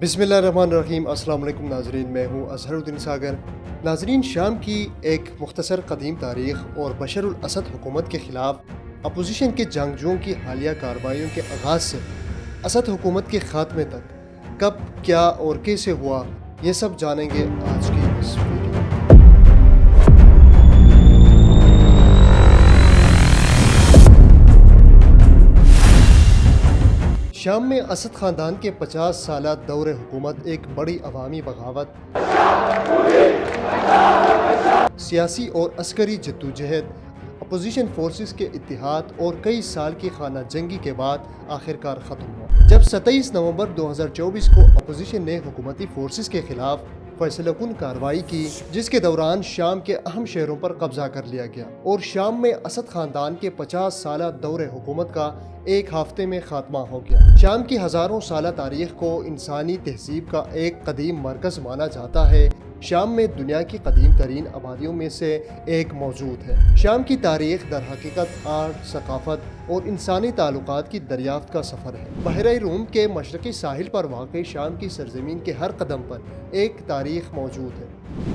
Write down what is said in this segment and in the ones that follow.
بسم اللہ الرحمن الرحیم۔ السلام علیکم ناظرین، میں ہوں اظہر الدین ساگر۔ ناظرین، شام کی ایک مختصر قدیم تاریخ اور بشر الاسد حکومت کے خلاف اپوزیشن کے جنگجوؤں کی حالیہ کارروائیوں کے آغاز سے اسد حکومت کے خاتمے تک کب، کیا اور کیسے ہوا، یہ سب جانیں گے آج کی اس ویڈیو۔ شام میں اسد خاندان کے 50 سالہ دور حکومت ایک بڑی عوامی بغاوت، سیاسی اور عسکری جدوجہد، اپوزیشن فورسز کے اتحاد اور کئی سال کی خانہ جنگی کے بعد آخرکار ختم ہوا، جب 27 نومبر 2024 کو اپوزیشن نے حکومتی فورسز کے خلاف فیصلہ کن کارروائی کی، جس کے دوران شام کے اہم شہروں پر قبضہ کر لیا گیا اور شام میں اسد خاندان کے 50 سالہ دور حکومت کا ایک ہفتے میں خاتمہ ہو گیا۔ شام کی ہزاروں سالہ تاریخ کو انسانی تہذیب کا ایک قدیم مرکز مانا جاتا ہے۔ شام میں دنیا کی قدیم ترین آبادیوں میں سے ایک موجود ہے۔ شام کی تاریخ در حقیقت آرٹ، ثقافت اور انسانی تعلقات کی دریافت کا سفر ہے۔ بحیرہ روم کے مشرقی ساحل پر واقع شام کی سرزمین کے ہر قدم پر ایک تاریخ موجود ہے۔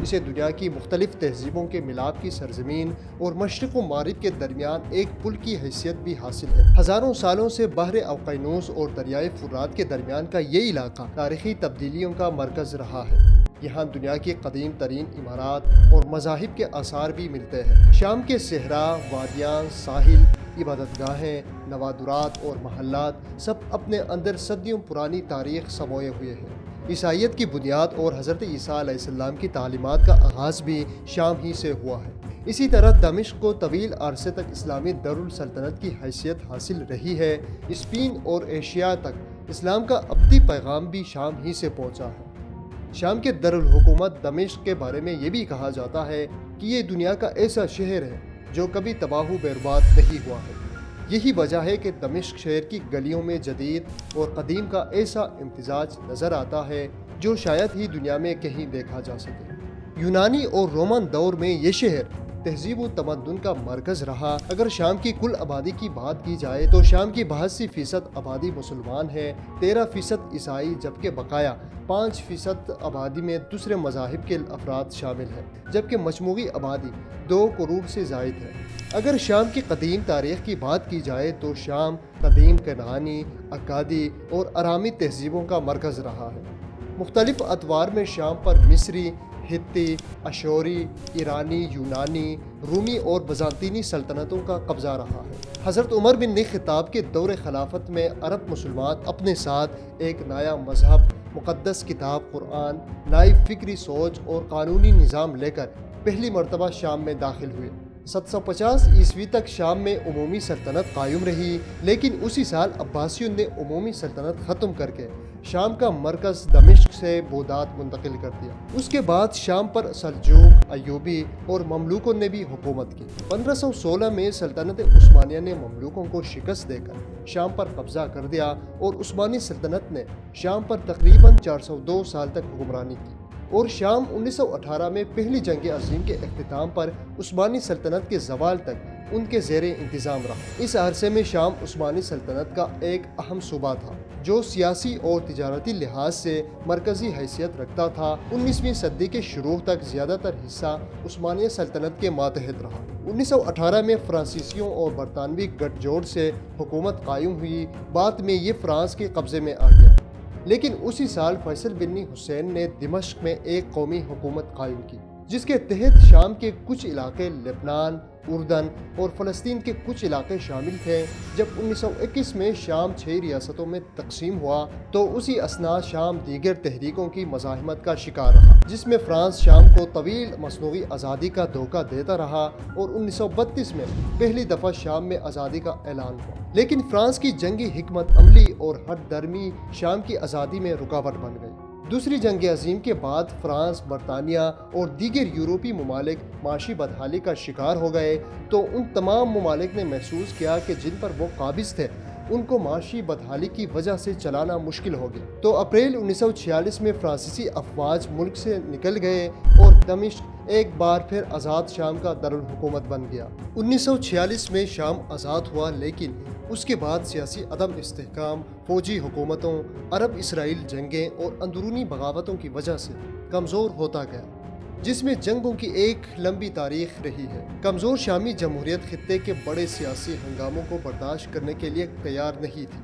اسے دنیا کی مختلف تہذیبوں کے ملاپ کی سرزمین اور مشرق و مغرب کے درمیان ایک پل کی حیثیت بھی حاصل ہے۔ ہزاروں سالوں سے بحر اوقیانوس اور دریائے فرات کے درمیان کا یہ علاقہ تاریخی تبدیلیوں کا مرکز رہا ہے۔ یہاں دنیا کی قدیم ترین عمارات اور مذاہب کے آثار بھی ملتے ہیں۔ شام کے صحرا، وادیاں، ساحل، عبادت گاہیں، نوادرات اور محلات سب اپنے اندر صدیوں پرانی تاریخ سموئے ہوئے ہیں۔ عیسائیت کی بنیاد اور حضرت عیسیٰ علیہ السلام کی تعلیمات کا آغاز بھی شام ہی سے ہوا ہے۔ اسی طرح دمشق کو طویل عرصے تک اسلامی دارالسلطنت کی حیثیت حاصل رہی ہے۔ اسپین اور ایشیا تک اسلام کا ابدی پیغام بھی شام ہی سے پہنچا ہے۔ شام کے دارالحکومت دمشق کے بارے میں یہ بھی کہا جاتا ہے کہ یہ دنیا کا ایسا شہر ہے جو کبھی تباہ و برباد نہیں ہوا ہے۔ یہی وجہ ہے کہ دمشق شہر کی گلیوں میں جدید اور قدیم کا ایسا امتزاج نظر آتا ہے جو شاید ہی دنیا میں کہیں دیکھا جا سکے۔ یونانی اور رومن دور میں یہ شہر تہذیب و تمدن کا مرکز رہا۔ اگر شام کی کل آبادی کی بات کی جائے تو شام کی 82% آبادی مسلمان ہے، 13% عیسائی، جبکہ بقایا 5% آبادی میں دوسرے مذاہب کے افراد شامل ہیں، جبکہ مجموعی آبادی 2 کروڑ سے زائد ہے۔ اگر شام کی قدیم تاریخ کی بات کی جائے تو شام قدیم کنعانی، اکادی اور ارامی تہذیبوں کا مرکز رہا ہے۔ مختلف ادوار میں شام پر مصری، ہتی، اشوری، ایرانی، یونانی، رومی اور بازنطینی سلطنتوں کا قبضہ رہا ہے۔ حضرت عمر بن خطاب کے دور خلافت میں عرب مسلمان اپنے ساتھ ایک نیا مذہب، مقدس کتاب قرآن، نئی فکری سوچ اور قانونی نظام لے کر پہلی مرتبہ شام میں داخل ہوئے۔ 750 عیسوی تک شام میں عمومی سلطنت قائم رہی، لیکن اسی سال عباسیوں نے عمومی سلطنت ختم کر کے شام کا مرکز دمشق سے بغداد منتقل کر دیا۔ اس کے بعد شام پر سلجوق، ایوبی اور مملوکوں نے بھی حکومت کی۔ 1516 میں سلطنت عثمانیہ نے مملوکوں کو شکست دے کر شام پر قبضہ کر دیا اور عثمانی سلطنت نے شام پر تقریباً 402 سال تک حکمرانی کی، اور شام 1918 میں پہلی جنگ عظیم کے اختتام پر عثمانی سلطنت کے زوال تک ان کے زیر انتظام رہا۔ اس عرصے میں شام عثمانی سلطنت کا ایک اہم صوبہ تھا جو سیاسی اور تجارتی لحاظ سے مرکزی حیثیت رکھتا تھا۔ 19ویں صدی کے شروع تک زیادہ تر حصہ عثمانی سلطنت کے ماتحت رہا۔ 1918 میں فرانسیسیوں اور برطانوی گٹھ جوڑ سے حکومت قائم ہوئی، بعد میں یہ فرانس کے قبضے میں آ گیا، لیکن اسی سال فیصل بن حسین نے دمشق میں ایک قومی حکومت قائم کی، جس کے تحت شام کے کچھ علاقے لبنان، اردن اور فلسطین کے کچھ علاقے شامل تھے۔ جب 1921 میں شام 6 ریاستوں میں تقسیم ہوا تو اسی اثناء شام دیگر تحریکوں کی مزاحمت کا شکار رہا، جس میں فرانس شام کو طویل مصنوعی آزادی کا دھوکہ دیتا رہا اور 1932 میں پہلی دفعہ شام میں آزادی کا اعلان ہوا۔ لیکن فرانس کی جنگی حکمت عملی اور ہٹ درمی شام کی آزادی میں رکاوٹ بن گئی۔ دوسری جنگ عظیم کے بعد فرانس، برطانیہ اور دیگر یورپی ممالک معاشی بدحالی کا شکار ہو گئے، تو ان تمام ممالک نے محسوس کیا کہ جن پر وہ قابض تھے ان کو معاشی بدحالی کی وجہ سے چلانا مشکل ہو گیا۔ تو اپریل 1946 میں فرانسیسی افواج ملک سے نکل گئے اور دمشق، ایک بار پھر آزاد شام کا دارالحکومت بن گیا۔ 1946 میں شام آزاد ہوا، لیکن اس کے بعد سیاسی عدم استحکام، فوجی حکومتوں، عرب اسرائیل جنگیں اور اندرونی بغاوتوں کی وجہ سے کمزور ہوتا گیا، جس میں جنگوں کی ایک لمبی تاریخ رہی ہے۔ کمزور شامی جمہوریت خطے کے بڑے سیاسی ہنگاموں کو برداشت کرنے کے لیے تیار نہیں تھی،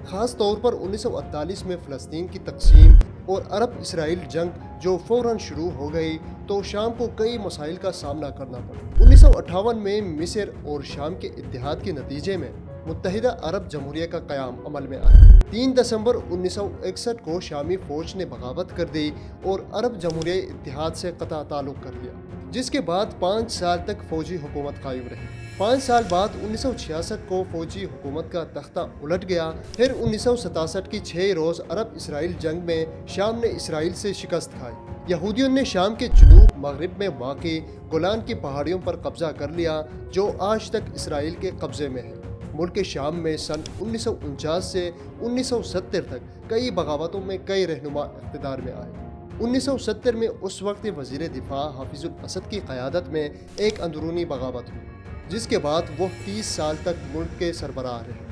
خاص طور پر 1948 میں فلسطین کی تقسیم اور عرب اسرائیل جنگ جو فوراً شروع ہو گئی تو شام کو کئی مسائل کا سامنا کرنا پڑا۔ 1958 میں مصر اور شام کے اتحاد کے نتیجے میں متحدہ عرب جمہوریہ کا قیام عمل میں آیا۔ 3 دسمبر 1961 کو شامی فوج نے بغاوت کر دی اور عرب جمہوریہ اتحاد سے قطع تعلق کر لیا، جس کے بعد 5 سال تک فوجی حکومت قائم رہی۔ 5 سال بعد 1966 کو فوجی حکومت کا تختہ الٹ گیا۔ پھر 1967 کی 6 روز عرب اسرائیل جنگ میں شام نے اسرائیل سے شکست کھائی۔ یہودیوں نے شام کے جنوب مغرب میں واقع گولان کی پہاڑیوں پر قبضہ کر لیا، جو آج تک اسرائیل کے قبضے میں ہے۔ ملک شام میں سن 1949 سے 1970 تک کئی بغاوتوں میں کئی رہنما اقتدار میں آئے۔ 1970 میں اس وقت وزیر دفاع حافظ الاسد کی قیادت میں ایک اندرونی بغاوت ہوئی، جس کے بعد وہ 30 سال تک ملک کے سربراہ رہے۔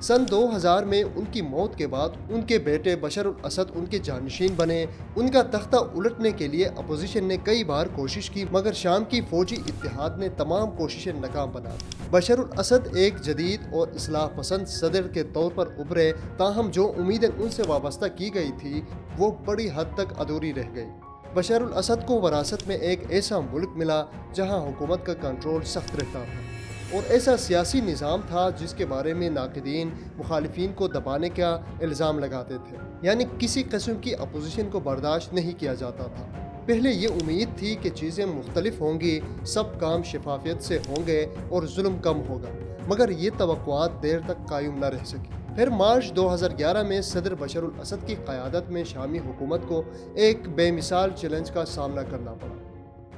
سن 2000 میں ان کی موت کے بعد ان کے بیٹے بشار الاسد ان کے جانشین بنے۔ ان کا تختہ الٹنے کے لیے اپوزیشن نے کئی بار کوشش کی، مگر شام کی فوجی اتحاد نے تمام کوششیں ناکام بنا دی۔ بشار الاسد ایک جدید اور اصلاح پسند صدر کے طور پر ابھرے، تاہم جو امیدیں ان سے وابستہ کی گئی تھی وہ بڑی حد تک ادھوری رہ گئی۔ بشار الاسد کو وراثت میں ایک ایسا ملک ملا جہاں حکومت کا کنٹرول سخت رہتا تھا اور ایسا سیاسی نظام تھا جس کے بارے میں ناقدین مخالفین کو دبانے کا الزام لگاتے تھے، یعنی کسی قسم کی اپوزیشن کو برداشت نہیں کیا جاتا تھا۔ پہلے یہ امید تھی کہ چیزیں مختلف ہوں گی، سب کام شفافیت سے ہوں گے اور ظلم کم ہوگا، مگر یہ توقعات دیر تک قائم نہ رہ سکی۔ پھر مارچ 2011 میں صدر بشار الاسد کی قیادت میں شامی حکومت کو ایک بے مثال چیلنج کا سامنا کرنا پڑا،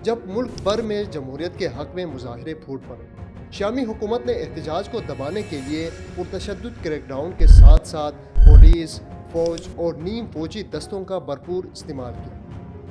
جب ملک بھر میں جمہوریت کے حق میں مظاہرے پھوٹ پڑے۔ شامی حکومت نے احتجاج کو دبانے کے لیے پرتشدد کریک ڈاؤن کے ساتھ ساتھ پولیس، فوج اور نیم فوجی دستوں کا بھرپور استعمال کیا۔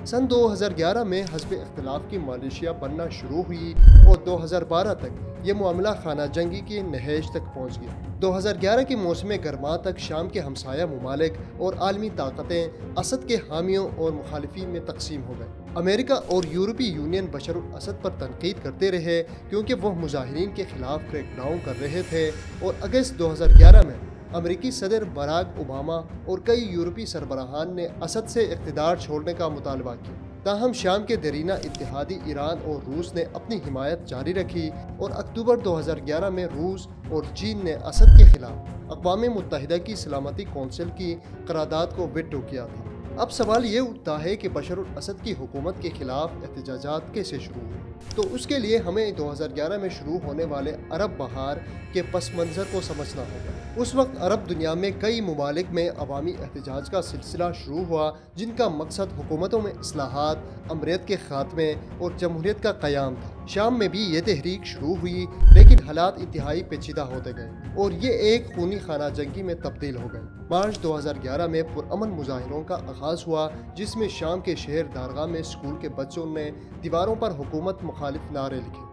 سن 2011 میں حزب اختلاف کی ملیشیا بننا شروع ہوئی اور 2012 تک یہ معاملہ خانہ جنگی کی نہج تک پہنچ گیا۔ 2011 کے موسم گرما تک شام کے ہمسایہ ممالک اور عالمی طاقتیں اسد کے حامیوں اور مخالفین میں تقسیم ہو گئے۔ امریکہ اور یورپی یونین بشار الاسد پر تنقید کرتے رہے کیونکہ وہ مظاہرین کے خلاف کریک ڈاؤن کر رہے تھے، اور اگست 2011 میں امریکی صدر باراک اوباما اور کئی یورپی سربراہان نے اسد سے اقتدار چھوڑنے کا مطالبہ کیا۔ تاہم شام کے دیرینہ اتحادی ایران اور روس نے اپنی حمایت جاری رکھی، اور اکتوبر 2011 میں روس اور چین نے اسد کے خلاف اقوام متحدہ کی سلامتی کونسل کی قرارداد کو ویٹو کیا تھا۔ اب سوال یہ اٹھتا ہے کہ بشار الاسد کی حکومت کے خلاف احتجاجات کیسے شروع ہوئے؟ تو اس کے لیے ہمیں 2011 میں شروع ہونے والے عرب بہار کے پس منظر کو سمجھنا ہوگا۔ اس وقت عرب دنیا میں کئی ممالک میں عوامی احتجاج کا سلسلہ شروع ہوا، جن کا مقصد حکومتوں میں اصلاحات، امریت کے خاتمے اور جمہوریت کا قیام تھا۔ شام میں بھی یہ تحریک شروع ہوئی، لیکن حالات انتہائی پیچیدہ ہوتے گئے اور یہ ایک خونی خانہ جنگی میں تبدیل ہو گئے۔ مارچ 2011 میں پرامن مظاہروں کا آغاز ہوا، جس میں شام کے شہر دارغا میں اسکول کے بچوں نے دیواروں پر حکومت مخالف نعرے لکھے،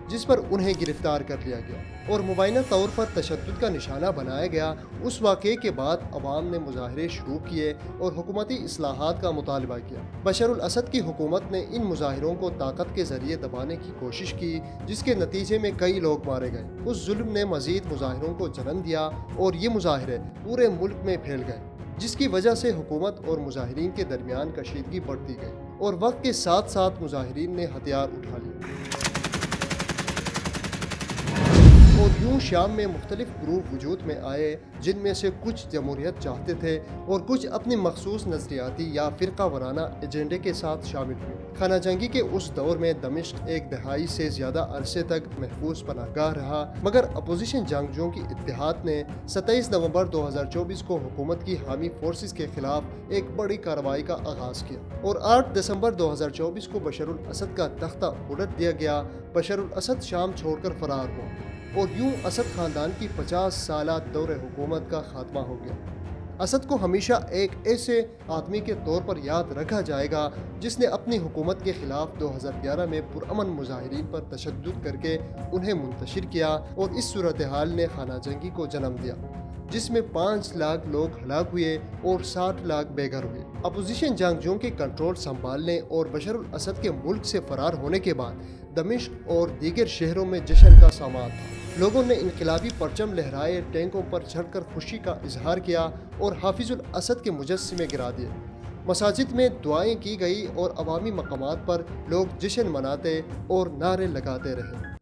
جس پر انہیں گرفتار کر لیا گیا اور مبینہ طور پر تشدد کا نشانہ بنایا گیا۔ اس واقعے کے بعد عوام نے مظاہرے شروع کیے اور حکومتی اصلاحات کا مطالبہ کیا۔ بشار الاسد کی حکومت نے ان مظاہروں کو طاقت کے ذریعے دبانے کی کوشش کی، جس کے نتیجے میں کئی لوگ مارے گئے۔ اس ظلم نے مزید مظاہروں کو جنم دیا اور یہ مظاہرے پورے ملک میں پھیل گئے، جس کی وجہ سے حکومت اور مظاہرین کے درمیان کشیدگی بڑھتی گئی اور وقت کے ساتھ ساتھ مظاہرین نے ہتھیار اٹھا لیے۔ اور یوں شام میں مختلف گروپ وجود میں آئے، جن میں سے کچھ جمہوریت چاہتے تھے اور کچھ اپنی مخصوص نظریاتی یا فرقہ وارانہ ایجنڈے کے ساتھ شامل ہوئے۔ خانہ جنگی کے اس دور میں دمشق ایک دہائی سے زیادہ عرصے تک محفوظ پناہ گاہ رہا، مگر اپوزیشن جنگجوؤں کی اتحاد نے 27 نومبر 2024 کو حکومت کی حامی فورسز کے خلاف ایک بڑی کارروائی کا آغاز کیا اور 8 دسمبر 2024 کو بشار الاسد کا تختہ الٹ دیا گیا۔ بشار الاسد شام چھوڑ کر فرار ہوا اور یوں اسد خاندان کی 50 سالہ دور حکومت کا خاتمہ ہو گیا۔ اسد کو ہمیشہ ایک ایسے آدمی کے طور پر یاد رکھا جائے گا جس نے اپنی حکومت کے خلاف 2011 میں پرامن مظاہرین پر تشدد کر کے انہیں منتشر کیا اور اس صورتحال نے خانہ جنگی کو جنم دیا جس میں 5 لاکھ لوگ ہلاک ہوئے اور 60 لاکھ بے گھر ہوئے۔ اپوزیشن جنگجوؤں کے کنٹرول سنبھالنے اور بشار الاسد کے ملک سے فرار ہونے کے بعد دمشق اور دیگر شہروں میں جشن کا سامان تھا۔ لوگوں نے انقلابی پرچم لہرائے، ٹینکوں پر چڑھ کر خوشی کا اظہار کیا اور حافظ الاسد کے مجسمے گرا دیے۔ مساجد میں دعائیں کی گئی اور عوامی مقامات پر لوگ جشن مناتے اور نعرے لگاتے رہے۔